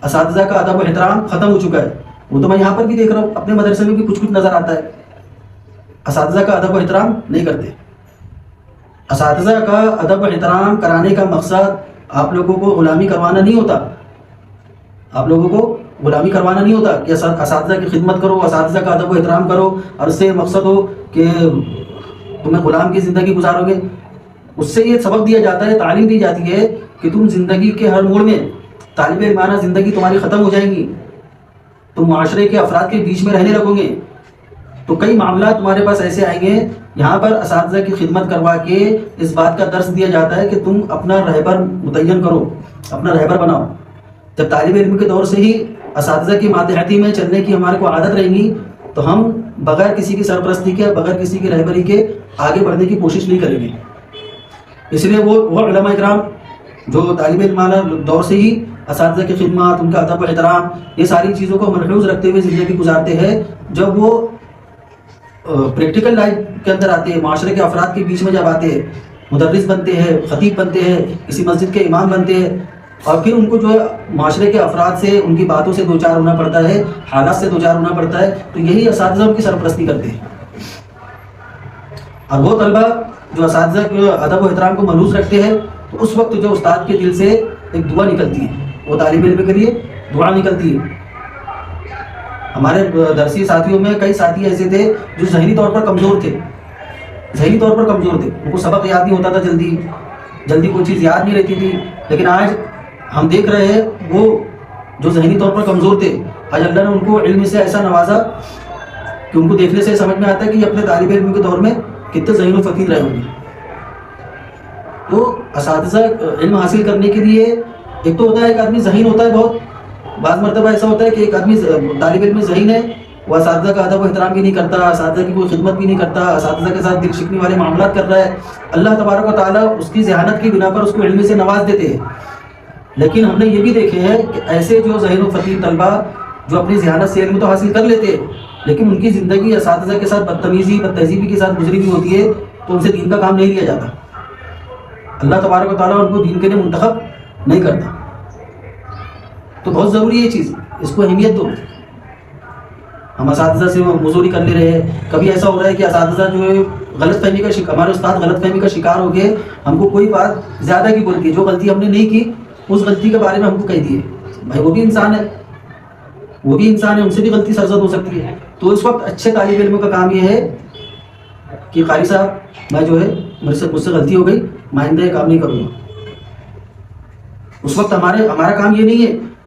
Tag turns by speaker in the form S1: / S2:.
S1: اساتذہ کا ادب و احترام ختم ہو چکا ہے. وہ تو میں یہاں پر بھی دیکھ رہا ہوں، اپنے مدرسے میں بھی کچھ کچھ نظر آتا ہے. اساتذہ کا ادب و احترام نہیں کرتے. اساتذہ کا ادب و احترام کرانے کا مقصد آپ لوگوں کو غلامی کروانا نہیں ہوتا. آپ لوگوں کو غلامی کروانا نہیں ہوتا کہ اساتذہ کی خدمت کرو، اساتذہ کا ادب و احترام کرو اور اس سے مقصد ہو کہ تمہیں غلام کی زندگی گزارو گے. اس سے یہ سبق دیا جاتا ہے، تعلیم دی جاتی ہے کہ تم زندگی کے ہر موڑ میں طالب علمانہ زندگی تمہاری ختم ہو جائیں گی، تم معاشرے کے افراد کے بیچ میں رہنے لگو گے. تو کئی معاملات تمہارے پاس ایسے آئیں گے. یہاں پر اساتذہ کی خدمت کروا کے اس بات کا درس دیا جاتا ہے کہ تم اپنا رہبر متعین کرو، اپنا رہبر بناؤ. جب طالب علم کے دور سے ہی اساتذہ کی ماتحتی میں چلنے کی ہمارے کو عادت رہے گی تو ہم بغیر کسی کی سرپرستی کے، بغیر کسی کی رہبری کے آگے بڑھنے کی کوشش نہیں کریں گے. اس لیے وہ علماء اکرام جو طالب علمانہ دور سے ہی اساتذہ کی خدمات، ان کا ادب و احترام، یہ ساری چیزوں کو ملحوظ رکھتے ہوئے زندگی گزارتے ہیں، جب وہ پریکٹیکل لائف کے اندر آتے ہیں، معاشرے کے افراد کے بیچ میں جب آتے ہیں، مدرس بنتے ہیں، خطیب بنتے ہیں، کسی مسجد کے امام بنتے ہیں، اور پھر ان کو جو ہے معاشرے کے افراد سے، ان کی باتوں سے دوچار ہونا پڑتا ہے، حالات سے دوچار ہونا پڑتا ہے، تو یہی اساتذہ ان کی سرپرستی کرتے ہیں. اور وہ طلبہ جو اساتذہ کے ادب و احترام کو ملحوظ رکھتے ہیں، تو اس وقت جو استاد کے دل سے ایک دعا نکلتی ہے، وہ طالب علم کے لیے دعا نکلتی ہے. ہمارے درسی ساتھیوں میں کئی ساتھی ایسے تھے جو ذہنی طور پر کمزور تھے، ذہنی طور پر کمزور تھے، ان کو سبق یاد نہیں ہوتا تھا، جلدی کوئی چیز یاد نہیں رہتی تھی. لیکن آج ہم دیکھ رہے ہیں وہ جو ذہنی طور پر کمزور تھے، آج اللہ نے ان کو علم سے ایسا نوازا کہ ان کو دیکھنے سے سمجھ میں آتا ہے کہ یہ اپنے طالب علم کے دور میں کتنے ذہین و فقیر رہے ہوں گے. تو اساتذہ علم حاصل کرنے کے لیے ایک تو ہوتا ہے ایک آدمی ذہین ہوتا ہے بہت، بعض مرتبہ ایسا ہوتا ہے کہ ایک آدمی طالب علم ذہین ہے، وہ اساتذہ کا ادب و احترام بھی نہیں کرتا، اساتذہ کی کوئی خدمت بھی نہیں کرتا، اساتذہ کے ساتھ دل شکنی والے معاملات کر رہا ہے. اللہ تبارک و تعالیٰ اس کی ذہانت کی بنا پر اس کو علم سے نواز دیتے ہیں. لیکن ہم نے یہ بھی دیکھے ہیں کہ ایسے جو ذہین و فقیر طلبہ جو اپنی ذہانت سے علم تو حاصل کر لیتے ہیں، لیکن ان کی زندگی اساتذہ کے ساتھ بدتمیزی، بد تہذیبی کے ساتھ گزری ہوئی ہوتی ہے، تو ان سے دین کا کام نہیں لیا جاتا. اللہ تبارک و تعالیٰ ان کو دین کے لیے منتخب نہیں کرتا. تو بہت ضروری ہے یہ چیز، اس کو اہمیت دو. ہم اساتذہ سے مزوری کر لے رہے ہیں. کبھی ایسا ہو رہا ہے کہ اساتذہ جو ہے غلط فہمی کا شکار، ہمارے استاد غلط فہمی کا شکار ہو گئے، ہم کو کوئی بات زیادہ کی بول دی، جو غلطی ہم نے نہیں کی اس غلطی کے بارے میں ہم کو کہہ دیے. بھائی وہ بھی انسان ہے، وہ بھی انسان ہے، ان سے بھی غلطی سرزد ہو سکتی ہے. تو اس وقت اچھے طالب علموں کا کام یہ ہے کہ قاری صاحب میں جو ہے مجھ سے غلطی ہو گئی، میں آئندہ یہ کام نہیں کروں گا. اس وقت ہمارا کام یہ نہیں ہے